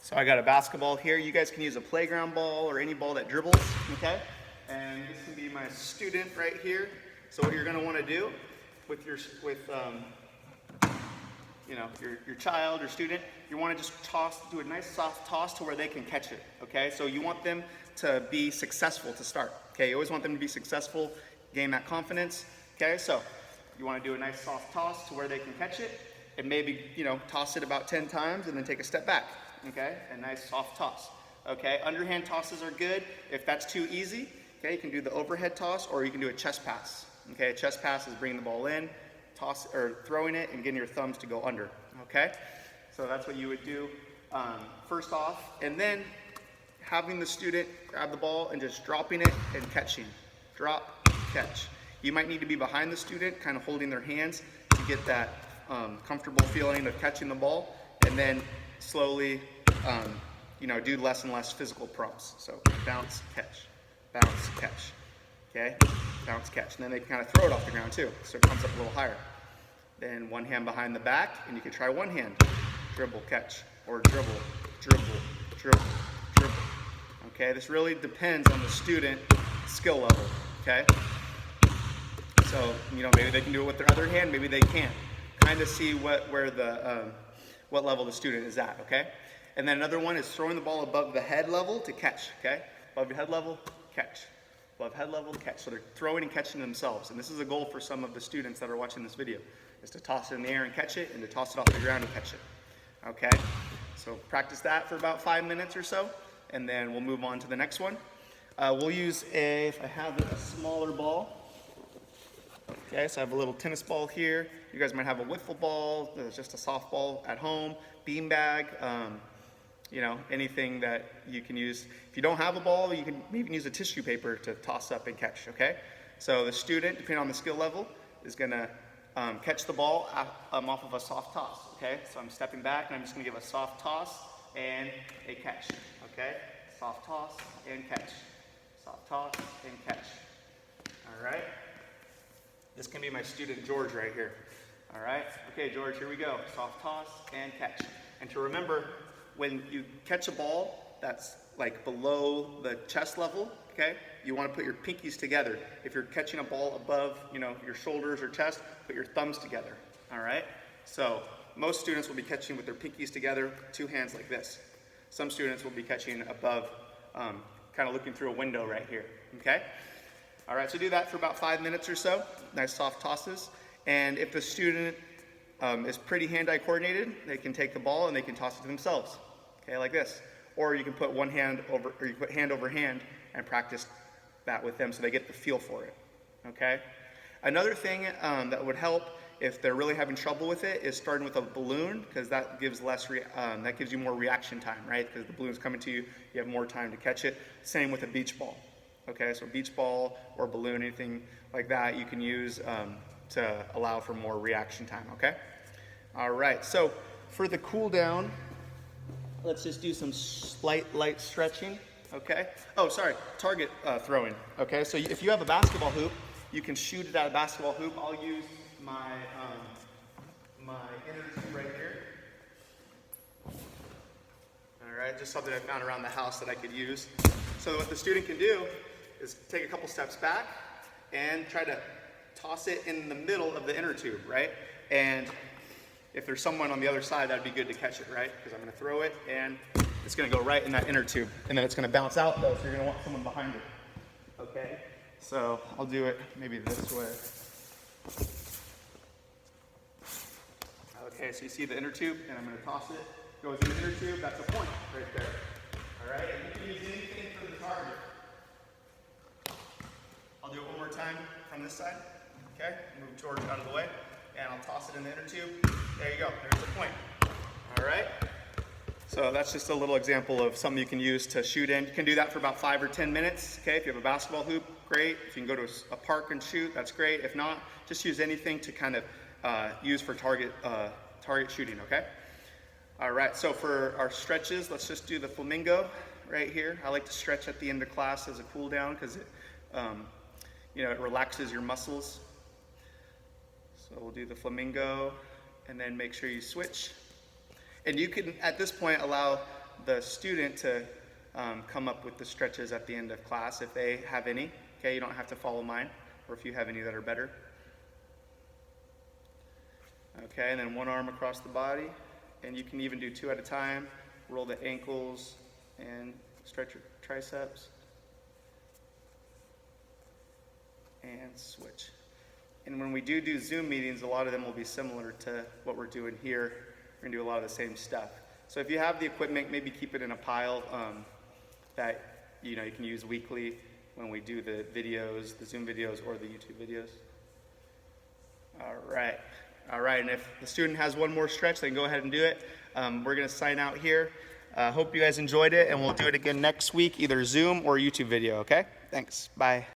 So I got a basketball here. You guys can use a playground ball or any ball that dribbles, okay? And this can be my student right here. So what you're gonna wanna do with your child or student, you wanna just do a nice soft toss to where they can catch it, okay? So you want them to be successful to start, okay? You always want them to be successful, gain that confidence, okay? So you wanna do a nice soft toss to where they can catch it, and maybe, toss it about 10 times and then take a step back. Okay, a nice soft toss. Okay, underhand tosses are good. If that's too easy, okay, you can do the overhead toss or you can do a chest pass. Okay, a chest pass is bringing the ball in, throwing it and getting your thumbs to go under. Okay, so that's what you would do first off, and then having the student grab the ball and just dropping it and catching. Drop, catch. You might need to be behind the student, kind of holding their hands to get that comfortable feeling of catching the ball, and then slowly, do less and less physical prompts. So bounce, catch, okay? Bounce, catch. And then they can kind of throw it off the ground too, so it comes up a little higher. Then one hand behind the back, and you can try one hand. Dribble, catch, or dribble, dribble, dribble, dribble. Okay, this really depends on the student skill level, okay? So, maybe they can do it with their other hand, maybe they can't. Kind of see what level the student is at, okay? And then another one is throwing the ball above the head level to catch, okay? Above your head level, catch. Above head level, catch. So they're throwing and catching themselves. And this is a goal for some of the students that are watching this video, is to toss it in the air and catch it, and to toss it off the ground and catch it, okay? So practice that for about 5 minutes or so, and then we'll move on to the next one. We'll use if I have a smaller ball. Okay, so I have a little tennis ball here. You guys might have a wiffle ball, just a softball at home, beanbag, anything that you can use. If you don't have a ball, you can even use a tissue paper to toss up and catch, okay? So the student, depending on the skill level, is gonna catch the ball off of a soft toss, okay? So I'm stepping back and I'm just gonna give a soft toss and a catch, okay? Soft toss and catch. Soft toss and catch, all right? This can be my student George right here. All right, okay, George, here we go. Soft toss and catch. And to remember, when you catch a ball that's like below the chest level, okay, you want to put your pinkies together. If you're catching a ball above, your shoulders or chest, put your thumbs together. All right, so most students will be catching with their pinkies together, two hands like this. Some students will be catching above, kind of looking through a window right here, okay? All right, so do that for about 5 minutes or so, nice soft tosses. And if the student is pretty hand-eye coordinated, they can take the ball and they can toss it to themselves, okay, like this. Or you can put hand over hand and practice that with them so they get the feel for it, okay? Another thing that would help if they're really having trouble with it is starting with a balloon, because that gives you more reaction time, right? Because the balloon's coming to you, you have more time to catch it. Same with a beach ball. Okay, so beach ball or balloon, anything like that you can use to allow for more reaction time, okay? All right, so for the cool down, let's just do some light stretching, okay? Oh, sorry, target throwing, okay? So if you have a basketball hoop, you can shoot it at a basketball hoop. I'll use my inner tube right here. All right, just something I found around the house that I could use. So what the student can do is take a couple steps back and try to toss it in the middle of the inner tube, right? And if there's someone on the other side, that'd be good to catch it, right? Because I'm gonna throw it and it's gonna go right in that inner tube. And then it's gonna bounce out though, so you're gonna want someone behind it, okay? So I'll do it maybe this way. Okay, so you see the inner tube, and I'm gonna toss it. Goes in the inner tube, that's a point right there. All right, and you can use anything for the target. I'll do it one more time from this side, okay? Move George out of the way, and I'll toss it in the inner tube. There you go, there's the point. All right? So that's just a little example of something you can use to shoot in. You can do that for about 5 or 10 minutes, okay? If you have a basketball hoop, great. If you can go to a park and shoot, that's great. If not, just use anything to kind of use for target shooting, okay? All right, so for our stretches, let's just do the flamingo right here. I like to stretch at the end of class as a cool down because it, it relaxes your muscles. So we'll do the flamingo and then make sure you switch. And you can, at this point, allow the student to come up with the stretches at the end of class if they have any. Okay, you don't have to follow mine, or if you have any that are better. Okay, and then one arm across the body, and you can even do 2 at a time. Roll the ankles and stretch your triceps. And switch. And when we do Zoom meetings, a lot of them will be similar to what we're doing here. We're gonna do a lot of the same stuff. So if you have the equipment, maybe keep it in a pile that you can use weekly when we do the videos, the Zoom videos or the YouTube videos. All right, and if the student has one more stretch, they can go ahead and do it. We're gonna sign out here. Hope you guys enjoyed it, and we'll do it again next week, either Zoom or YouTube video, okay? Thanks, bye.